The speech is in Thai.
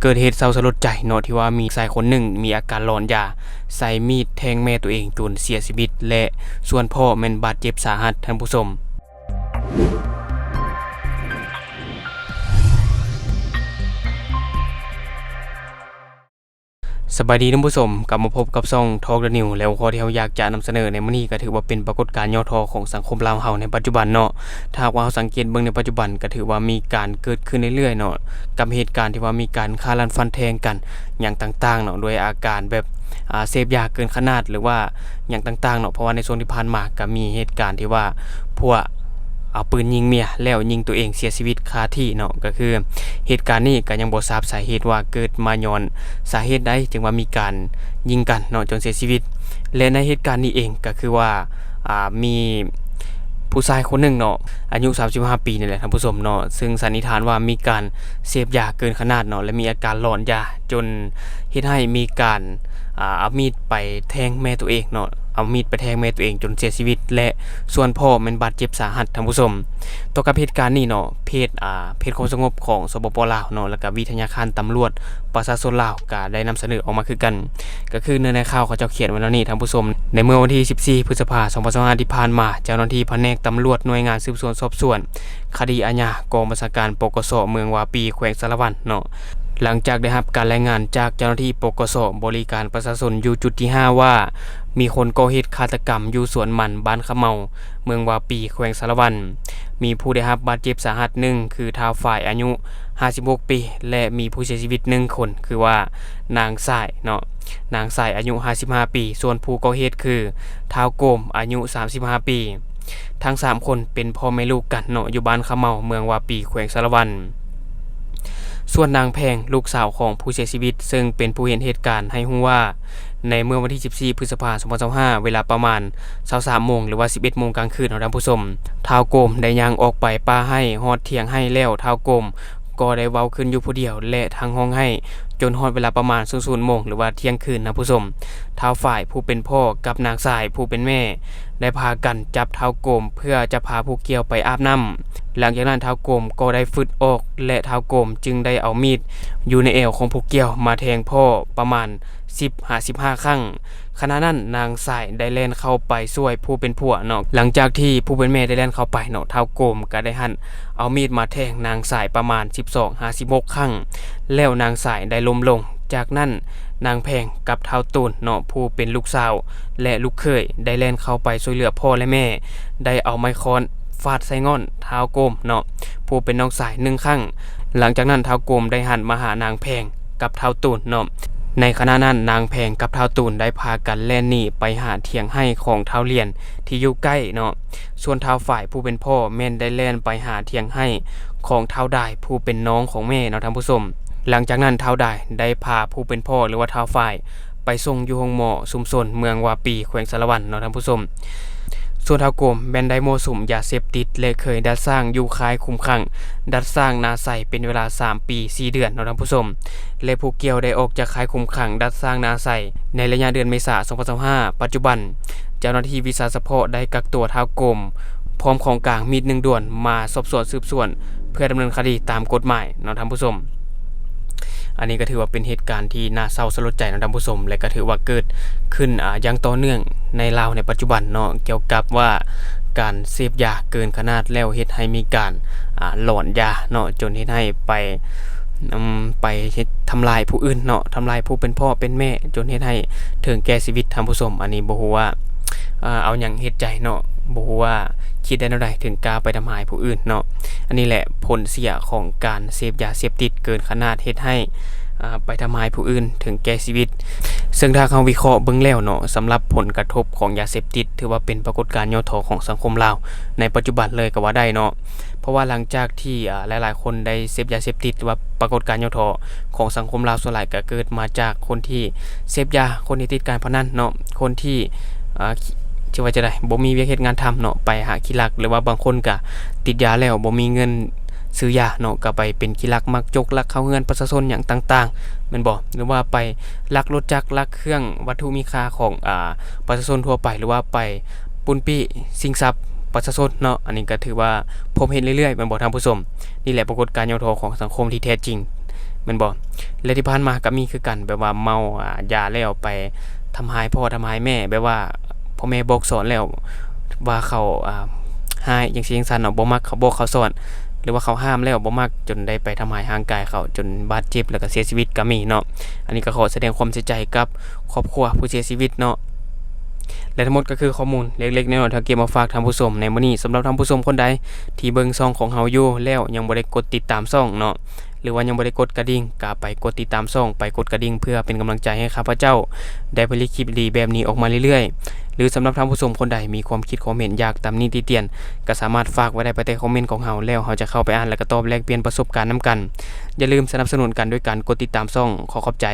เกิดเหตุเศร้าสลดใจเนาะที่ว่ามีชายคนหนึ่งมีอาการหลอนยาใส่มีดแทงแม่ตัวเองจนเสียชีวิตและส่วนพ่อแม่นบาดเจ็บสาหัสท่านผู้ชมสบายดีท่านผู้ชมกลับมาพบกับช่อง Talk the New แล้วข้อที่เราอยากจะนำเสนอในมื้อนี้ก็ถือว่าเป็นปรากฏการณ์ย่อท้อของสังคมลาวเฮาในปัจจุบันเนาะถ้าว่าเราสังเกตเบิ่งในปัจจุบันก็ถือว่ามีการเกิดขึ้นเรื่อยๆเนาะกับเหตุการณ์ที่ว่ามีการฆ่าล้างฟันแทงกันอย่างต่างๆเนาะโดยอาการแบบเสพยาเกินขนาดหรือว่าอย่างต่างๆเนาะเพราะว่าในช่วงที่ผ่านมาก็มีเหตุการณ์ที่ว่าพวกเอาปืนยิงเมียแล้วยิงตัวเองเสียชีวิตคาที่เนาะก็คือเหตุการณ์นี้ก็ยังบ่ทราบสาเหตุว่าเกิดมาย้อนสาเหตุใดจึงว่ามีการยิงกันเนาะจนเสียชีวิตและในเหตุการณ์นี้เองก็คือว่ามีผู้ชายคนหนึ่งเนาะอายุ35ปีนี่แหละท่านผู้ชมเนาะซึ่งสันนิษฐานว่ามีการเสพยาเกินขนาดเนาะและมีอาการหลอนยาจนเฮ็ดให้มีการเอามีดไปแทงแม่ตัวเองเนาะเอามีดไปแทงแม่ตัวเองจนเสียชีวิตและส่วนพ่อมันบาดเจ็บสาหัสท่านผู้ชมต่อกับเหตุการณ์นี้เนาะเพจความสงบของสปป.ลาวเนาะแล้วก็วิทยาการตำรวจประชาชนลาวก็ได้นำเสนอออกมาคือกันก็คือในข่าวเขาเจ้าเขียนไว้แล้วนี่ท่านผู้ชมในเมื่อวันที่14พฤษภาคม2025ที่ผ่านมาเจ้าหน้าที่แผนกตำรวจหน่วยงานสืบสวนสอบสวนคดีอาญากองบัญชาการปกส.เมืองวาปีแขวงสารวัตรเนาะหลังจากได้รับการรายงานจากเจ้าหน้าที่ปกส.บริการประชาชนอยู่จุดที่5ว่ามีคนก่อเหตุฆาตกรรมอยู่สวนมันบ้านขะเมาเมืองวาปีแขวงสารวัตรมีผู้ได้รับบาดเจ็บสาหัส1คือท้าวฝ่ายอายุ56ปีและมีผู้เสียชีวิต1คนคือว่านางสายเนาะนางสายอายุ55ปีส่วนผู้ก่อเหตุคือท้าวโกมอายุ35ปีทั้ง3คนเป็นพ่อแม่ลูกกันเนาะอยู่บ้านขะเมาเมืองวาปีแขวงสารวัตรส่วนนางแพงลูกสาวของผู้เสียชีวิตซึ่งเป็นผู้เห็นเหตุการณ์ให้รู้ว่าในเมื่อวันที่14พฤษภาคม2025เวลาประมาณ 23:00 นหรือว่า 11:00 นกลางคืนท่านผู้ชมท้าวโกมได้ย่างออกไปป่าให้ฮอดเถียงให้แล้วท้าวโกมก็ได้เว้าขึ้นอยู่ผู้เดียวและทางห้องให้จนฮอดเวลาประมาณ 00:00 นหรือว่าเที่ยงคืนท่านผู้ชมท้าวฝ่ายผู้เป็นพ่อกับนางสายผู้เป็นแม่ได้พากันจับท้าวโกมเพื่อจะพาผู้เกี่ยวไปอาบน้ำหลังจากนั้นท้าวโกมก็ได้ฟึดออกและท้าวโกมจึงได้เอามีดอยู่ในเอวของผู้เกี่ยวมาแทงพ่อประมาณ10-15 ครั้งขณะนั้นนางสายได้แล่นเข้าไปช่วยผู้เป็นผัวเนาะหลังจากที่ผู้เป็นแม่ได้แล่นเข้าไปเนาะท้าวโกมก็ได้หั่นเอามีดมาแทงนางสายประมาณ12-16 ครั้งแล้วนางสายได้ล้มลงจากนั้นนางแพงกับท้าวตูนเนาะผู้เป็นลูกสาวและลูกเขยได้แล่นเข้าไปช่วยเหลือพ่อและแม่ได้เอาไม้ค้อนฟาดใส่ง่อนท้าวโกมเนาะผู้เป็นน้องสาย1ครั้งหลังจากนั้นท้าวโกมได้หันมาหานางแพงกับท้าวตูนเนาะในขณะนั้นนางแพงกับท้าวตูนได้พากันแล่นหนีไปหาเถียงให้ของท้าวเลียนที่อยู่ใกล้เนาะส่วนท้าวฝ่ายผู้เป็นพ่อแม่นได้แล่นไปหาเถียงให้ของท้าวดายผู้เป็นน้องของแม่เนาะท่านผู้ชมหลังจากนั้นท้าวดายได้พาผู้เป็นพ่อหรือว่าท้าวฝ่ายไปส่งอยู่ห้องหมอชุมชนเมืองวาปีแขวงสารวัตรเนาะท่านผู้ชมส่วนท้าวโกมแม่นได้โมสุมยาเสพติดและเคยดัดสร้างอยู่คายคุมขังดัดสร้างนาใสเป็นเวลา3 ปี 4 เดือนเนาะท่านผู้ชมและผู้เกี่ยวได้ออกจากคายคุมขังดัดสร้างนาใสในระยะเดือนเมษายน2025ปัจจุบันเจ้าหน้าที่วิสาเฉพาะได้กักตัวท้าวโกมพร้อมของกลางมีด1ด่วนมาสอบสวนสืบสวนเพื่อดำเนินคดีตามกฎหมายเนาะท่านผู้ชมอันนี้ก็ถือว่าเป็นเหตุการณ์ที่น่าเศร้าสลดใจนะท่านผู้ชมและก็ถือว่าเกิดขึ้นอย่างต่อเนื่องในลาวในปัจจุบันเนาะเกี่ยวกับว่าการเสพยาเกินขนาดแล้วเฮ็ดให้มีการหลอนยาเนาะจนเฮ็ดให้ไปทำลายผู้อื่นเนาะทำลายผู้เป็นพ่อเป็นแม่จนเฮ็ดให้ถึงแก่ชีวิตท่านผู้ชมอันนี้บ่ฮู้ว่าเอาหยังเฮ็ดใจเนาะบ่ฮู้ว่าคิดได้แนวใดถึงกล้าไปทำลายผู้อื่นเนาะอันนี้แหละผลเสียของการเสพยาเสพติดเกินขนาดเฮ็ดให้ไปทำลายผู้อื่นถึงแก่ชีวิตซึ่งถ้าเราวิเคราะห์เบิ่งแล้วเนาะสำหรับผลกระทบของยาเสพติดถือว่าเป็นปรากฏการณ์ย่อท้อของสังคมลาวในปัจจุบันเลยก็ว่าได้เนาะเพราะว่าหลังจากที่หลายๆคนได้เสพยาเสพติดว่าปรากฏการณ์ย่อท้อของสังคมลาวส่วนใหญ่ก็เกิดมาจากคนที่เสพยาคนที่ติดการพนันเนาะคนที่ชื่อว่าจะได้บ่มีเวียกเฮ็ดงานทำเนาะไปหาขี้ลักหรือว่าบางคนก็ติดยาแล้วบ่มีเงินซื้อยาเนาะก็ไปเป็นขี้ลักมักจกลักเข้าเฮือนประชาชนอย่างต่างๆแม่นบ่หรือว่าไปลักรถจักรลักเครื่องวัตถุมีค่าของประชาชนทั่วไปหรือว่าไปปุ้นปี้สิ่งทรัพย์ประชาชนเนาะอันนี้ก็ถือว่าพบเห็นเรื่อยๆแม่นบ่ท่านผู้ชมนี่แหละปรากฏการณ์ย่อท้อของสังคมที่แท้จริง แม่นบ่และที่ผ่านมาก็มีคือกันแบบว่าเมายาแล้วไปทำร้ายพ่อทำร้ายแม่แบบว่าพ่อแม่บอกสอนแล้วว่าเขาร้ายจังซี่จังซั่นเนาะบ่มักเขาบอกเขาสอนหรือว่าเขาห้ามแล้วบ่มักจนได้ไปทำร้ายร่างกายเขาจนบาดเจ็บแล้วก็เสียชีวิตก็มีเนาะอันนี้ก็ขอแสดงความเสียใจกับครอบครัวผู้เสียชีวิตเนาะและทั้งหมดก็คือข้อมูลเล็กๆน้อยๆที่เก็บมาฝากท่านผู้ชมในมื้อนี้สำหรับท่านผู้ชมคนใดที่เบิ่งช่องของเฮาอยู่แล้วยังบ่ได้กดติดตามช่องเนาะหรือว่ายังบ่ได้กดกระดิ่งก็ไปกดติดตามช่องไปกดกระดิ่งเพื่อเป็นกำลังใจให้ข้าพเจ้าได้ผลิตคลิปดีแบบนี้ออกมาเรื่อยๆหรือสำหรับท่านผู้ชมคนใดมีความคิดความเห็นอยากตำหนิติเตียนก็สามารถฝากไว้ได้ภายใต้คอมเมนต์ของเฮาแล้วเฮาจะเข้าไปอ่านแล้วก็ตอบแลกเปลี่ยนประสบการณ์นํกันอย่าลืมสนับสนุนกันด้วยการกดติดตามช่องขอขอบใจ